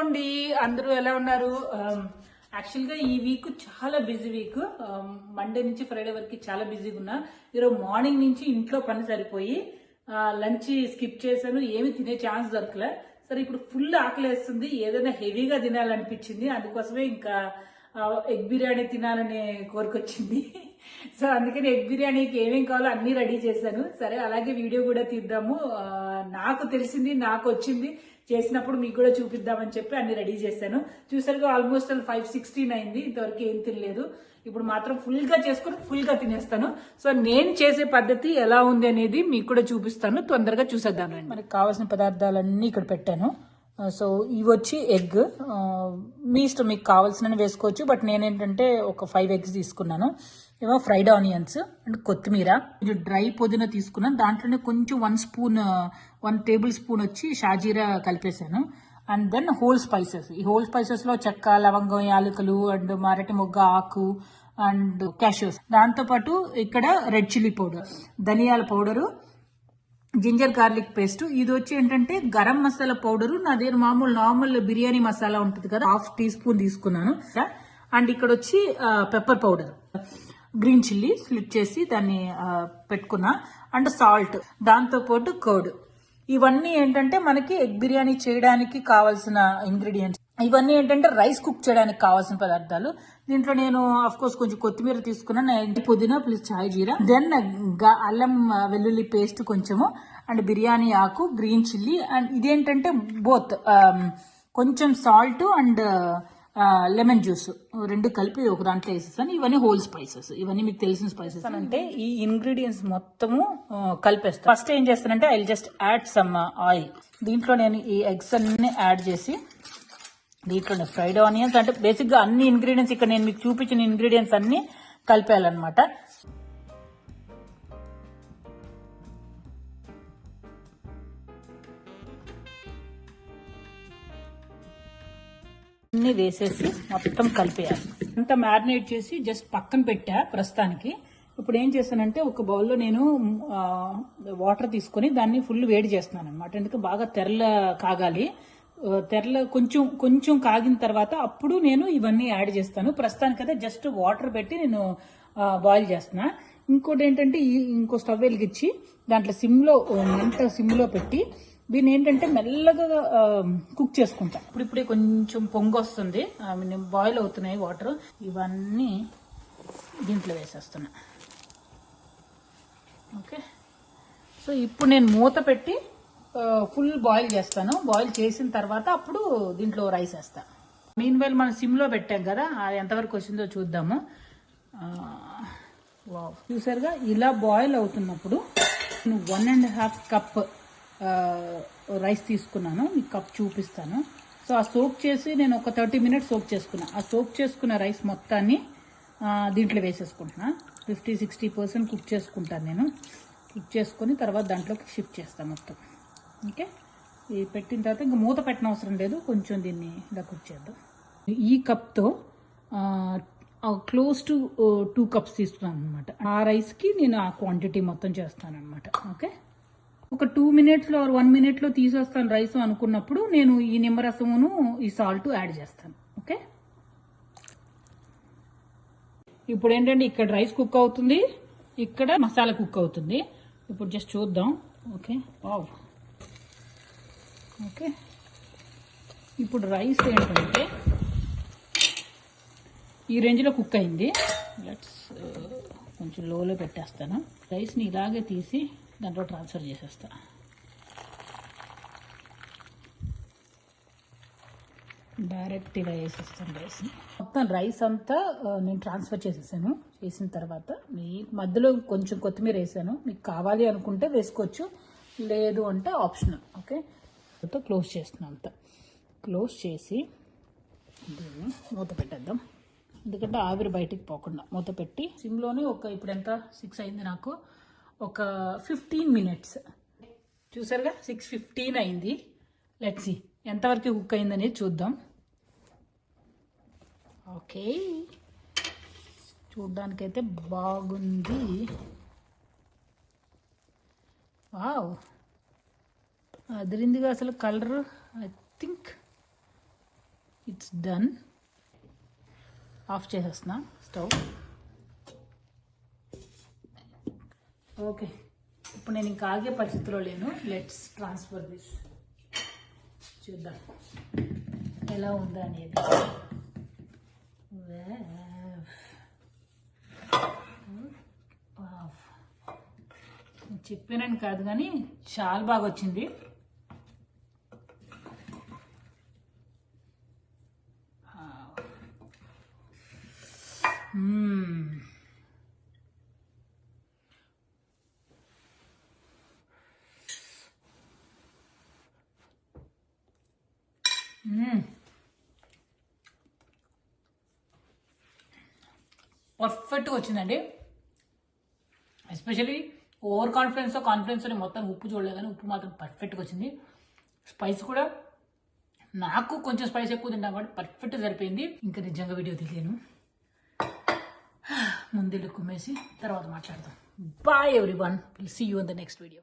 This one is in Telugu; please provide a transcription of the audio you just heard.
అండి, అందరూ ఎలా ఉన్నారు? యాక్చువల్గా ఈ వీక్ చాలా బిజీ వీక్. మండే నుంచి ఫ్రైడే వరకు చాలా బిజీగా ఉన్నా. ఈరోజు మార్నింగ్ నుంచి ఇంట్లో పని సరిపోయి లంచ్ స్కిప్ చేశాను. ఏమి తినే ఛాన్స్ దొరకలే. సరే ఇప్పుడు ఫుల్ ఆకలేస్తుంది, ఏదైనా హెవీగా తినాలనిపించింది. అందుకోసమే ఇంకా ఎగ్ బిర్యానీ తినాలనే కోరికొచ్చింది. సో అందుకని ఎగ్ బిర్యానీకి ఏమేం కావాలో అన్ని రెడీ చేశాను. సరే అలాగే వీడియో కూడా తీద్దాము, నాకు తెలిసింది నాకు వచ్చింది చేసినప్పుడు మీకు కూడా చూపిద్దామని చెప్పి అన్ని రెడీ చేశాను. చూసారుగా ఆల్మోస్ట్ 5:16 అయింది, ఇంతవరకు ఏం తినలేదు. ఇప్పుడు మాత్రం ఫుల్ గా చేసుకుని ఫుల్ గా తినేస్తాను. సో నేను చేసే పద్ధతి ఎలా ఉంది అనేది మీకు కూడా చూపిస్తాను, తొందరగా చూసేద్దాం. మనకి కావాల్సిన పదార్థాలన్నీ ఇక్కడ పెట్టాను. సో ఇవి వచ్చి ఎగ్, మీ ఇష్టం, మీకు కావాల్సిన వేసుకోవచ్చు. బట్ నేనేంటంటే ఒక 5 eggs తీసుకున్నాను. ఏమో ఫ్రైడ్ ఆనియన్స్ అండ్ కొత్తిమీర, కొంచెం డ్రై పుదీనా తీసుకున్నాను. దాంట్లోనే కొంచెం 1 టేబుల్ స్పూన్ వచ్చి షాజీరా కలిపేశాను. And then whole spices. ఈ హోల్ స్పైసెస్ లో చెక్క, లవంగం, యాలకులు అండ్ మరటి మొగ్గ ఆకు అండ్ క్యాషూస్. దాంతోపాటు ఇక్కడ రెడ్ చిల్లీ పౌడర్, ధనియాల పౌడరు, జింజర్ గార్లిక్ పేస్ట్. ఇది వచ్చి ఏంటంటే గరం మసాలా పౌడరు. నా దగ్గర నార్మల్ బిర్యానీ మసాలా ఉంటుంది కదా, 1/2 teaspoon తీసుకున్నాను. అండ్ ఇక్కడ వచ్చి pepper powder, green chilli split చేసి దాన్ని పెట్టుకున్నా. అండ్ సాల్ట్, దాంతో పాటు కర్డ్. ఇవన్నీ ఏంటంటే మనకి ఎగ్ బిర్యానీ చేయడానికి కావాల్సిన ఇంగ్రీడియంట్స్. ఇవన్నీ ఏంటంటే రైస్ కుక్ చేయడానికి కావాల్సిన పదార్థాలు. దీంట్లో నేను అఫ్ కోర్స్ కొంచెం కొత్తిమీర తీసుకున్నాను, పుదీనా ప్లస్ చాయ్ జీరా, దెన్ అల్లం వెల్లుల్లి పేస్ట్ కొంచెము, అండ్ బిర్యానీ ఆకు, గ్రీన్ చిల్లీ. అండ్ ఇదేంటంటే బోత్ కొంచెం సాల్ట్ అండ్ లెమన్ జ్యూస్ రెండు కలిపి ఒక దాంట్లో వేసేస్తాను. ఇవన్నీ హోల్ స్పైసెస్, ఇవన్నీ మీకు తెలిసిన స్పైసెస్. అంటే ఈ ఇంగ్రీడియంట్స్ మొత్తము కలిపేస్తాను. ఫస్ట్ ఏం చేస్తానంటే I just add some oil. దీంట్లో నేను ఈ ఎగ్స్ అన్ని యాడ్ చేసి, దీంట్లో ఫ్రైడ్ ఆనియన్స్, అంటే బేసిక్ గా అన్ని ఇంగ్రీడియంట్స్ ఇక్కడ నేను మీకు చూపించిన ఇంగ్రీడియంట్స్ అన్ని కలిపేయాలన్నమాట. అన్ని వేసేసి మొత్తం కలిపేయాలి. అంతా మ్యారినేట్ చేసి జస్ట్ పక్కన పెట్టా ప్రస్తుతానికి. ఇప్పుడు ఏం చేస్తానంటే ఒక బౌల్లో నేను వాటర్ తీసుకొని దాన్ని ఫుల్ వేడి చేస్తున్నాను అనమాట. ఎందుకంటే బాగా తెరల కాగాలి. తెరల కొంచెం కాగిన తర్వాత అప్పుడు నేను ఇవన్నీ యాడ్ చేస్తాను. ప్రస్తుతానికైతే జస్ట్ వాటర్ పెట్టి నేను బాయిల్ చేస్తున్నా. ఇంకోటి ఏంటంటే ఇంకో స్టవ్ వెలిగించి దాంట్లో సిమ్లో పెట్టి దీన్ని ఏంటంటే మెల్లగా కుక్ చేసుకుంటా. ఇప్పుడే కొంచెం పొంగు వస్తుంది, బాయిల్ అవుతున్నాయి వాటర్. ఇవన్నీ దీంట్లో వేసేస్తున్నా. ఓకే, సో ఇప్పుడు నేను మూత పెట్టి ఫుల్ బాయిల్ చేస్తాను. బాయిల్ చేసిన తర్వాత అప్పుడు దీంట్లో రైస్ వేస్తా. మీన్ వైల్ మనం సిమ్లో పెట్టాం కదా, అది ఎంతవరకు వచ్చిందో చూద్దాము. చూసారుగా ఇలా బాయిల్ అవుతున్నప్పుడు నేను 1.5 cup రైస్ తీసుకున్నాను. మీకు కప్ చూపిస్తాను. సో ఆ సోక్ చేసి నేను ఒక 30 minutes సోక్ చేసుకున్నా. ఆ సోక్ చేసుకున్న రైస్ మొత్తాన్ని దీంట్లో వేసేసుకుంటున్నా. 50-60% కుక్ చేసుకుంటాను నేను. కుక్ చేసుకుని తర్వాత దాంట్లోకి షిఫ్ట్ చేస్తాను మొత్తం. ఓకే, ఇది పెట్టిన తర్వాత ఇంకా మూత పెట్టిన అవసరం లేదు, కొంచెం దీన్ని ఇలా కుక్ చేద్దాం. ఈ కప్తో క్లోజ్ టు 2 cups తీసుకున్నాను అనమాట. ఆ రైస్కి నేను ఆ క్వాంటిటీ మొత్తం చేస్తాను అనమాట. ఓకే, ఒక 2 minutes or 1 minute తీసేస్తాను రైస్ అనుకున్నప్పుడు నేను ఈ నిమ్మరసమును ఈ సాల్ట్ యాడ్ చేస్తాను. ఓకే, ఇప్పుడు ఏంటంటే ఇక్కడ రైస్ కుక్ అవుతుంది, ఇక్కడ మసాలా కుక్ అవుతుంది. ఇప్పుడు జస్ట్ చూద్దాం. ఓకే, ఓకే, ఇప్పుడు రైస్ ఏంటంటే ఈ రేంజ్లో కుక్ అయింది. కొంచెం లోలో పెట్టేస్తాను. రైస్ని ఇలాగే తీసి దాంట్లో ట్రాన్స్ఫర్ చేసేస్తా. డైరెక్ట్ ఇలా వేసేస్తాను రైస్ని. మొత్తం రైస్ అంతా నేను ట్రాన్స్ఫర్ చేసేసాను. చేసిన తర్వాత మీ మధ్యలో కొంచెం కొత్తిమీర వేసాను. మీకు కావాలి అనుకుంటే వేసుకోవచ్చు, లేదు అంటే ఆప్షనల్. ఓకే, క్లోజ్ చేస్తున్నాం. అంతా క్లోజ్ చేసి దీన్ని మూత పెట్టేద్దాం. ఎందుకంటే ఆవిరి బయటికి పోకుండా మూత పెట్టి సిమ్లోనే ఇప్పుడు ఎంత 6 అయింది నాకు, ఒక 15 minutes. చూసారుగా 6:15 అయింది. లెట్స్ సీ ఎంతవరకు కుక్ అయిందనేది చూద్దాం. ఓకే, చూడ్డానికైతే బాగుంది. వావ్, అదిరిందిగా అసలు colour. I think it's done. Off చేసేస్తున్నా స్టవ్. ఓకే, ఇప్పుడు నేను ఇంకా ఆగే పరిస్థితిలో లేను. Let's transfer this. చూద్దాం ఎలా ఉందా అనేది. చెప్పానని కాదు కానీ చాలా బాగా వచ్చింది. పర్ఫెక్ట్గా వచ్చిందండి. ఎస్పెషల్లీ ఓవర్ కాన్ఫిడెన్స్ అని మొత్తం ఉప్పు చూడలేదు కానీ ఉప్పు మాత్రం పర్ఫెక్ట్గా వచ్చింది. స్పైస్ కూడా నాకు కొంచెం స్పైస్ ఎక్కువ తింటాం కాబట్టి పర్ఫెక్ట్గా సరిపోయింది. ఇంకా నిజంగా వీడియో తీయలేను, ముందు కుమ్మేసి తర్వాత మాట్లాడదాం. Bye everyone, will see you in the next video.